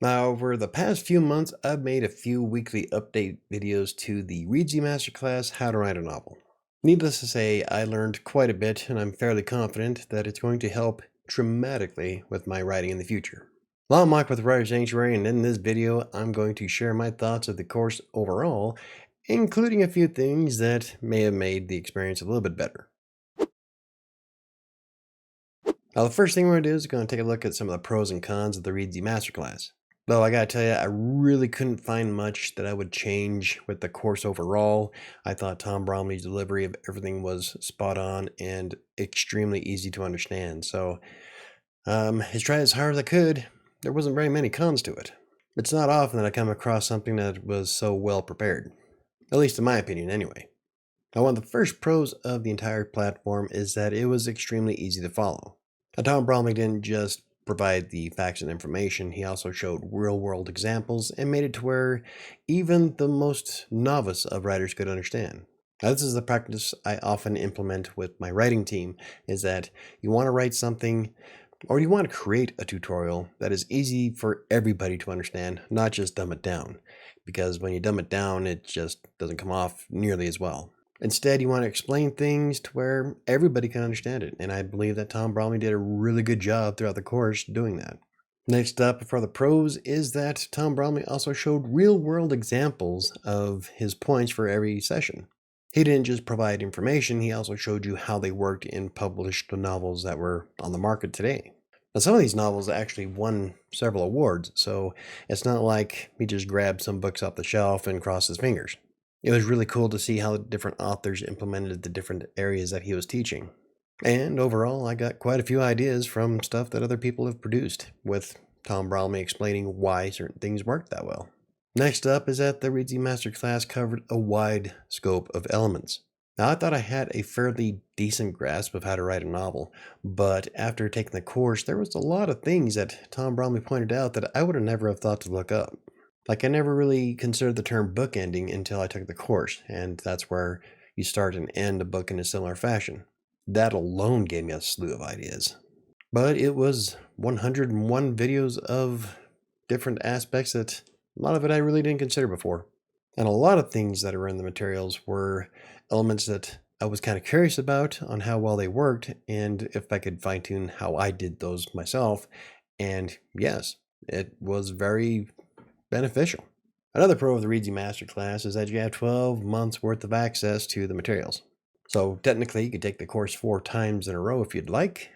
Now, over the past few months, I've made a few weekly update videos to the Reedsy Masterclass How to Write a Novel. Needless to say, I learned quite a bit, and I'm fairly confident that it's going to help dramatically with my writing in the future. Well, I'm Mike with WriterSanctuary, and in this video, I'm going to share my thoughts of the course overall, including a few things that may have made the experience a little bit better. Now, the first thing we're going to do is going to take a look at some of the pros and cons of the Reedsy Masterclass. Though I gotta tell you, I really couldn't find much that I would change with the course overall. I thought Tom Bromley's delivery of everything was spot on and extremely easy to understand. So, I tried as hard as I could. There wasn't very many cons to it. It's not often that I come across something that was so well prepared. At least in my opinion, anyway. Now, one of the first pros of the entire platform is that it was extremely easy to follow. Now, Tom Bromley didn't just provide the facts and information, he also showed real-world examples and made it to where even the most novice of writers could understand. Now, this is the practice I often implement with my writing team, is that you want to write something or you want to create a tutorial that is easy for everybody to understand, not just dumb it down. Because when you dumb it down, it just doesn't come off nearly as well. Instead, you want to explain things to where everybody can understand it, and I believe that Tom Bromley did a really good job throughout the course doing that. Next up for the pros is that Tom Bromley also showed real-world examples of his points for every session. He didn't just provide information, he also showed you how they worked in published novels that were on the market today. Now, some of these novels actually won several awards, so it's not like he just grabbed some books off the shelf and crossed his fingers. It was really cool to see how different authors implemented the different areas that he was teaching. And overall, I got quite a few ideas from stuff that other people have produced, with Tom Bromley explaining why certain things worked that well. Next up is that the Reedsy Masterclass covered a wide scope of elements. Now, I thought I had a fairly decent grasp of how to write a novel, but after taking the course, there was a lot of things that Tom Bromley pointed out that I would have never have thought to look up. Like, I never really considered the term bookending until I took the course, and that's where you start and end a book in a similar fashion. That alone gave me a slew of ideas. But it was 101 videos of different aspects that a lot of it I really didn't consider before. And a lot of things that are in the materials were elements that I was kind of curious about on how well they worked and if I could fine tune how I did those myself. And yes, it was very beneficial. Another pro of the Reedsy Masterclass is that you have 12 months worth of access to the materials. So technically you could take the course 4 times in a row if you'd like.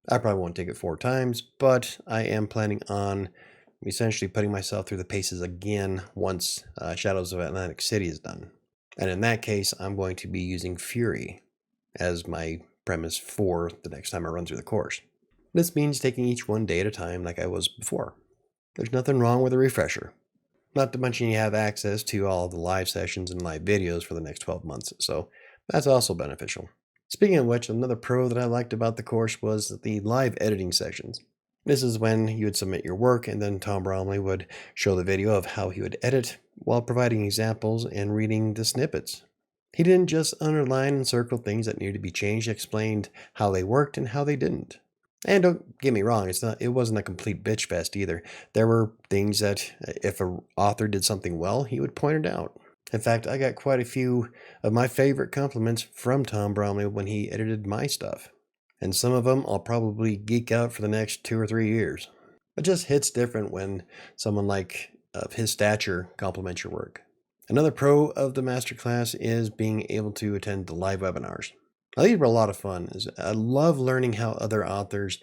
I probably won't take it 4 times, but I am planning on essentially putting myself through the paces again once Shadows of Atlantic City is done. And in that case, I'm going to be using Fury as my premise for the next time I run through the course. This means taking each one day at a time like I was before. There's nothing wrong with a refresher. Not to mention you have access to all the live sessions and live videos for the next 12 months, so that's also beneficial. Speaking of which, another pro that I liked about the course was the live editing sessions. This is when you would submit your work and then Tom Bromley would show the video of how he would edit while providing examples and reading the snippets. He didn't just underline and circle things that needed to be changed, he explained how they worked and how they didn't. And don't get me wrong, it wasn't a complete bitch fest either. There were things that if an author did something well, he would point it out. In fact, I got quite a few of my favorite compliments from Tom Bromley when he edited my stuff. And some of them I'll probably geek out for the next 2 or 3 years. It just hits different when someone like of his stature compliments your work. Another pro of the masterclass is being able to attend the live webinars. Now, these were a lot of fun. I love learning how other authors,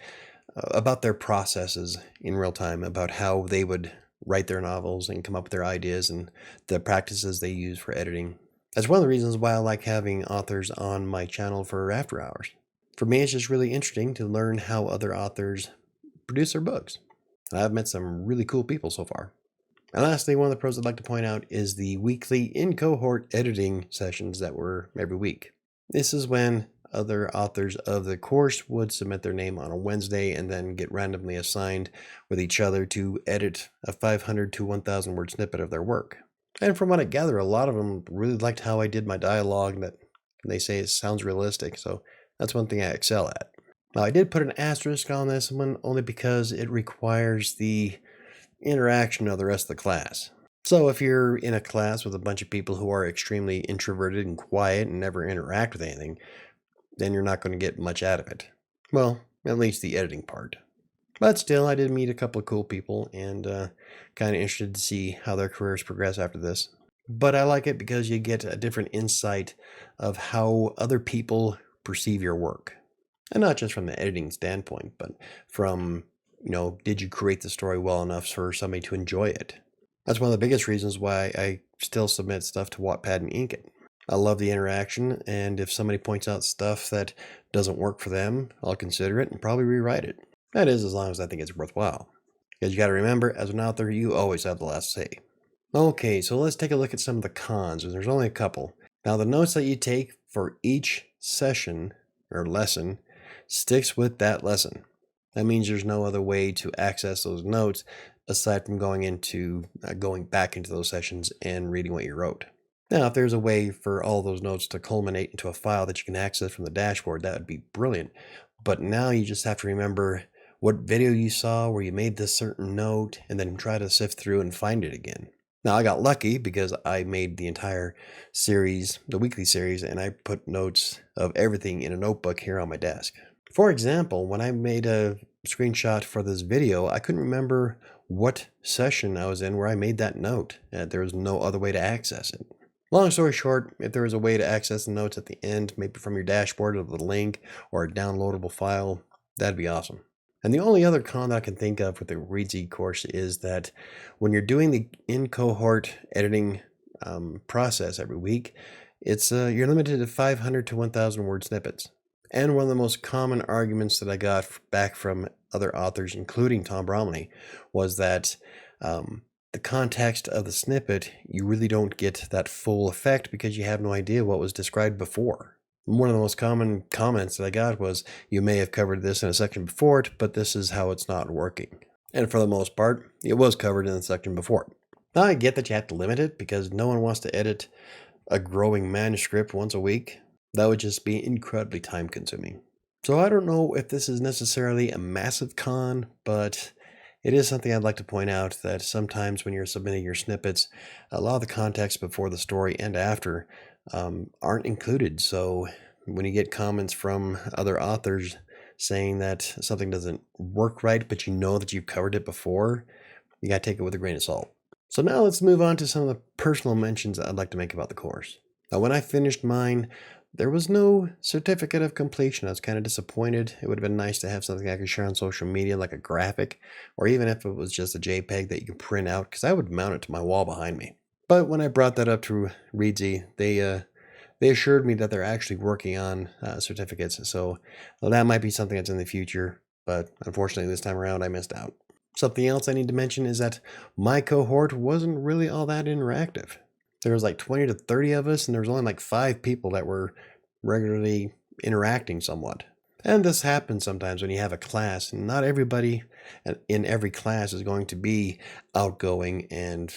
about their processes in real time, about how they would write their novels and come up with their ideas and the practices they use for editing. That's one of the reasons why I like having authors on my channel for after hours. For me, it's just really interesting to learn how other authors produce their books. And I've met some really cool people so far. And lastly, one of the pros I'd like to point out is the weekly in-cohort editing sessions that were every week. This is when other authors of the course would submit their name on a Wednesday and then get randomly assigned with each other to edit a 500 to 1,000 word snippet of their work. And from what I gather, a lot of them really liked how I did my dialogue, that they say it sounds realistic, so that's one thing I excel at. Now, I did put an asterisk on this one only because it requires the interaction of the rest of the class. So if you're in a class with a bunch of people who are extremely introverted and quiet and never interact with anything, then you're not going to get much out of it. Well, at least the editing part. But still, I did meet a couple of cool people and kind of interested to see how their careers progress after this. But I like it because you get a different insight of how other people perceive your work. And not just from the editing standpoint, but from, did you create the story well enough for somebody to enjoy it? That's one of the biggest reasons why I still submit stuff to Wattpad and ink it. I love the interaction, and if somebody points out stuff that doesn't work for them, I'll consider it and probably rewrite it. That is, as long as I think it's worthwhile. Because you got to remember, as an author, you always have the last say. Okay, so let's take a look at some of the cons, and there's only a couple. Now, the notes that you take for each session or lesson sticks with that lesson. That means there's no other way to access those notes aside from going back into those sessions and reading what you wrote. Now, if there's a way for all those notes to culminate into a file that you can access from the dashboard, that would be brilliant. But now you just have to remember what video you saw where you made this certain note and then try to sift through and find it again. Now, I got lucky because I made the entire series, the weekly series, and I put notes of everything in a notebook here on my desk. For example, when I made a screenshot for this video, I couldn't remember what session I was in where I made that note. There was no other way to access it. Long story short, if there was a way to access the notes at the end, maybe from your dashboard or the link or a downloadable file, that'd be awesome. And the only other con that I can think of with the Reedsy course is that when you're doing the in-cohort editing process every week, you're limited to 500 to 1,000 word snippets. And one of the most common arguments that I got back from other authors, including Tom Bromley, was that the context of the snippet, you really don't get that full effect because you have no idea what was described before. One of the most common comments that I got was, you may have covered this in a section before it, but this is how it's not working. And for the most part, it was covered in the section before it. Now, I get that you have to limit it because no one wants to edit a growing manuscript once a week. That would just be incredibly time consuming. So I don't know if this is necessarily a massive con, but it is something I'd like to point out, that sometimes when you're submitting your snippets, a lot of the context before the story and after aren't included. So when you get comments from other authors saying that something doesn't work right, but you know that you've covered it before, you got to take it with a grain of salt. So now let's move on to some of the personal mentions that I'd like to make about the course. Now, when I finished mine, there was no certificate of completion. I was kind of disappointed. It would have been nice to have something I could share on social media, like a graphic, or even if it was just a JPEG that you can print out, because I would mount it to my wall behind me. But when I brought that up to Reedsy, they assured me that they're actually working on certificates. So that might be something that's in the future, but unfortunately this time around I missed out. Something else I need to mention is that my cohort wasn't really all that interactive. There was like 20 to 30 of us, and there was only like 5 people that were regularly interacting somewhat. And this happens sometimes when you have a class, and not everybody in every class is going to be outgoing and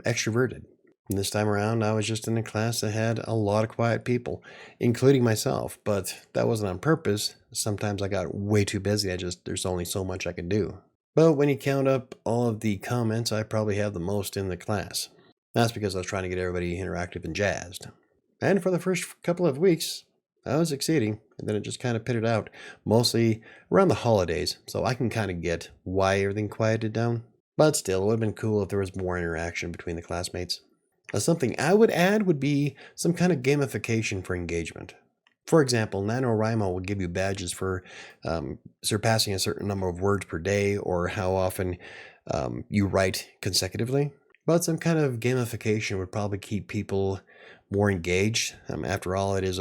extroverted. And this time around, I was just in a class that had a lot of quiet people, including myself, but that wasn't on purpose. Sometimes I got way too busy. There's only so much I can do. But when you count up all of the comments, I probably have the most in the class. That's because I was trying to get everybody interactive and jazzed. And for the first couple of weeks, I was succeeding, and then it just kind of pitted out, mostly around the holidays, so I can kind of get why everything quieted down. But still, it would have been cool if there was more interaction between the classmates. Something I would add would be some kind of gamification for engagement. For example, NaNoWriMo will give you badges for surpassing a certain number of words per day, or how often you write consecutively. But some kind of gamification would probably keep people more engaged. After all, it is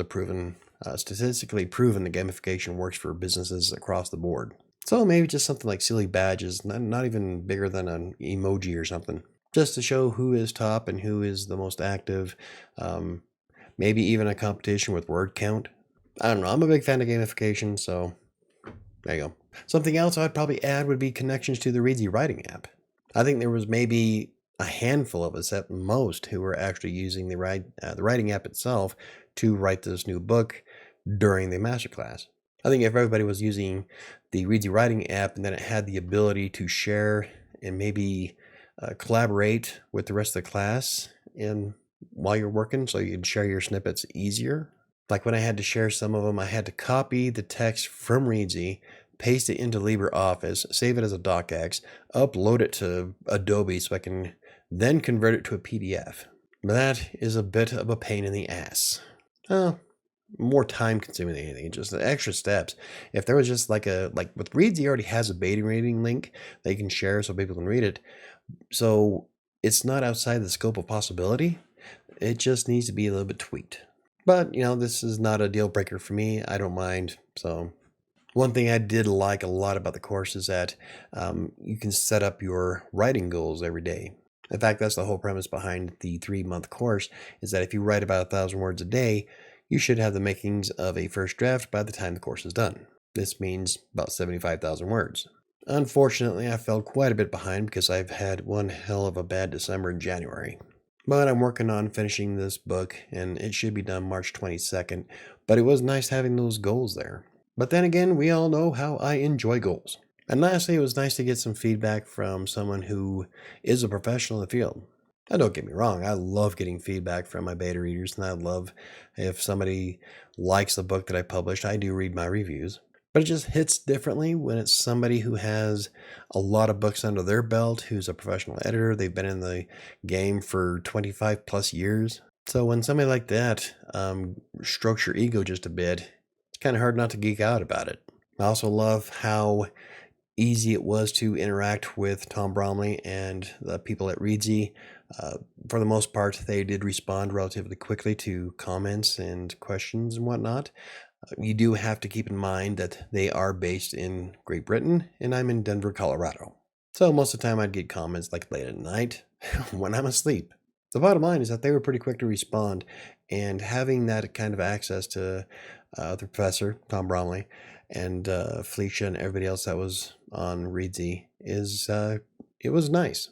statistically proven that gamification works for businesses across the board. So maybe just something like silly badges, not even bigger than an emoji or something, just to show who is top and who is the most active. Maybe even a competition with word count. I don't know. I'm a big fan of gamification, so there you go. Something else I'd probably add would be connections to the Reedsy writing app. I think there was maybe a handful of us at most who were actually using the writing app itself to write this new book during the masterclass. I think if everybody was using the Reedsy writing app and then it had the ability to share and maybe collaborate with the rest of the class while you're working so you can share your snippets easier. Like when I had to share some of them, I had to copy the text from Reedsy, paste it into LibreOffice, save it as a docx, upload it to Adobe so I can then convert it to a PDF. That is a bit of a pain in the ass. More time consuming than anything, just the extra steps. If there was just like with Reedsy already has a beta reading link that you can share so people can read it. So it's not outside the scope of possibility. It just needs to be a little bit tweaked. But, this is not a deal breaker for me. I don't mind. So one thing I did like a lot about the course is that you can set up your writing goals every day. In fact, that's the whole premise behind the 3-month course, is that if you write about 1,000 words a day, you should have the makings of a first draft by the time the course is done. This means about 75,000 words. Unfortunately, I fell quite a bit behind because I've had one hell of a bad December and January. But I'm working on finishing this book, and it should be done March 22nd. But it was nice having those goals there. But then again, we all know how I enjoy goals. And lastly, it was nice to get some feedback from someone who is a professional in the field. Now, don't get me wrong, I love getting feedback from my beta readers, and I love if somebody likes the book that I published. I do read my reviews. But it just hits differently when it's somebody who has a lot of books under their belt, who's a professional editor. They've been in the game for 25 plus years. So when somebody like that strokes your ego just a bit, it's kind of hard not to geek out about it. I also love how easy it was to interact with Tom Bromley and the people at Reedsy. For the most part, they did respond relatively quickly to comments and questions and whatnot. You do have to keep in mind that they are based in Great Britain, and I'm in Denver, Colorado. So most of the time I'd get comments like late at night when I'm asleep. The bottom line is that they were pretty quick to respond, and having that kind of access to the professor, Tom Bromley, and Felicia and everybody else that was on Reedsy it was nice.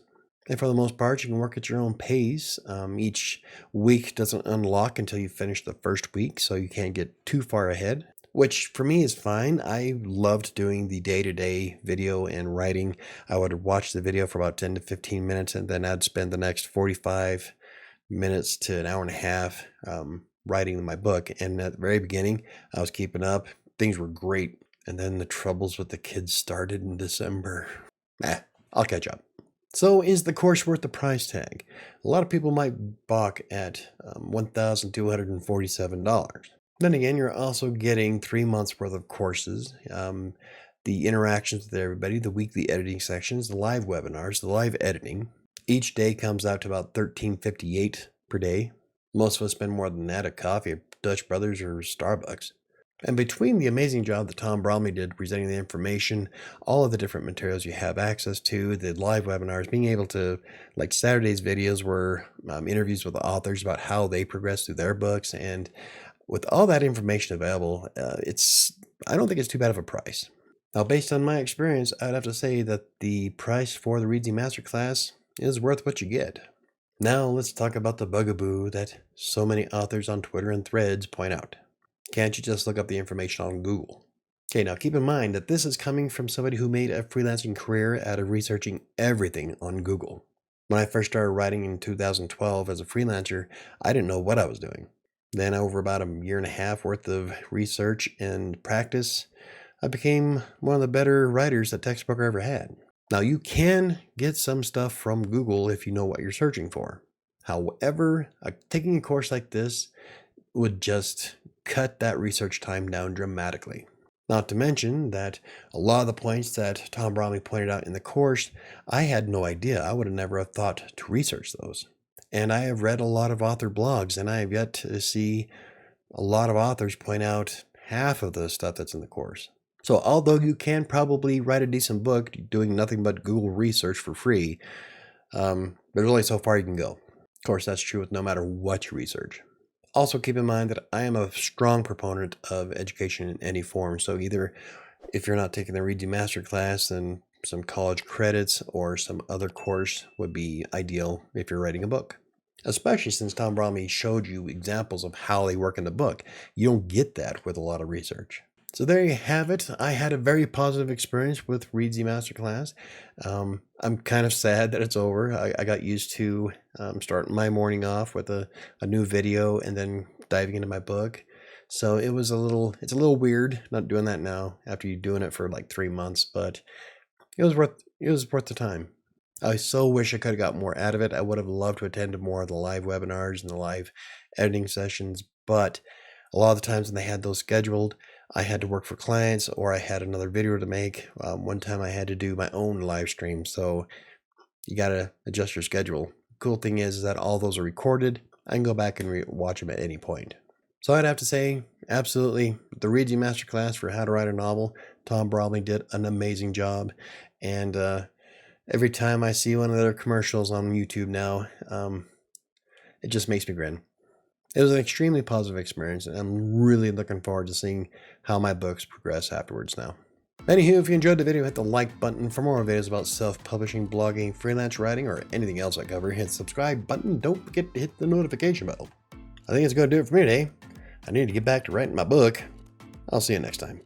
And for the most part, you can work at your own pace. Each week doesn't unlock until you finish the first week, so you can't get too far ahead, which for me is fine. I loved doing the day-to-day video and writing. I would watch the video for about 10 to 15 minutes, and then I'd spend the next 45 minutes to an hour and a half writing my book. And at the very beginning, I was keeping up. Things were great. And then the troubles with the kids started in December. I'll catch up. So is the course worth the price tag? A lot of people might balk at $1,247. Then again, you're also getting 3 months worth of courses, the interactions with everybody, the weekly editing sections, the live webinars, the live editing. Each day comes out to about $13.58 per day. Most of us spend more than that at coffee at Dutch Brothers or Starbucks. And between the amazing job that Tom Bromley did presenting the information, all of the different materials you have access to, the live webinars, being able to, like Saturday's videos were interviews with the authors about how they progressed through their books. And with all that information available, I don't think it's too bad of a price. Now, based on my experience, I'd have to say that the price for the Reedsy Masterclass is worth what you get. Now, let's talk about the bugaboo that so many authors on Twitter and Threads point out. Can't you just look up the information on Google? Okay, now keep in mind that this is coming from somebody who made a freelancing career out of researching everything on Google. When I first started writing in 2012 as a freelancer, I didn't know what I was doing. Then over about a year and a half worth of research and practice, I became one of the better writers that Textbooker ever had. Now you can get some stuff from Google if you know what you're searching for. However, taking a course like this would just cut that research time down dramatically. Not to mention that a lot of the points that Tom Bromley pointed out in the course, I had no idea. I would have never have thought to research those. And I have read a lot of author blogs, and I have yet to see a lot of authors point out half of the stuff that's in the course. So although you can probably write a decent book doing nothing but Google research for free, there's only so far you can go. Of course, that's true with no matter what you research. Also keep in mind that I am a strong proponent of education in any form. So either if you're not taking the Reedsy Masterclass, then some college credits or some other course would be ideal if you're writing a book. Especially since Tom Bromley showed you examples of how they work in the book. You don't get that with a lot of research. So there you have it. I had a very positive experience with Reedsy Masterclass. I'm kind of sad that it's over. I got used to starting my morning off with a new video and then diving into my book. So it's a little weird not doing that now after you doing it for like 3 months, but it was worth the time. I so wish I could have got more out of it. I would have loved to attend to more of the live webinars and the live editing sessions, but a lot of the times when they had those scheduled, I had to work for clients or I had another video to make. One time I had to do my own live stream, so you got to adjust your schedule. Cool thing is that all those are recorded. I can go back and watch them at any point. So I'd have to say, absolutely, the Reedsy Masterclass for how to write a novel. Tom Bromley did an amazing job, and every time I see one of their commercials on YouTube now, it just makes me grin. It was an extremely positive experience, and I'm really looking forward to seeing how my books progress afterwards now. Anywho, if you enjoyed the video, hit the like button. For more videos about self-publishing, blogging, freelance writing, or anything else I cover, hit the subscribe button. Don't forget to hit the notification bell. I think it's going to do it for me today. I need to get back to writing my book. I'll see you next time.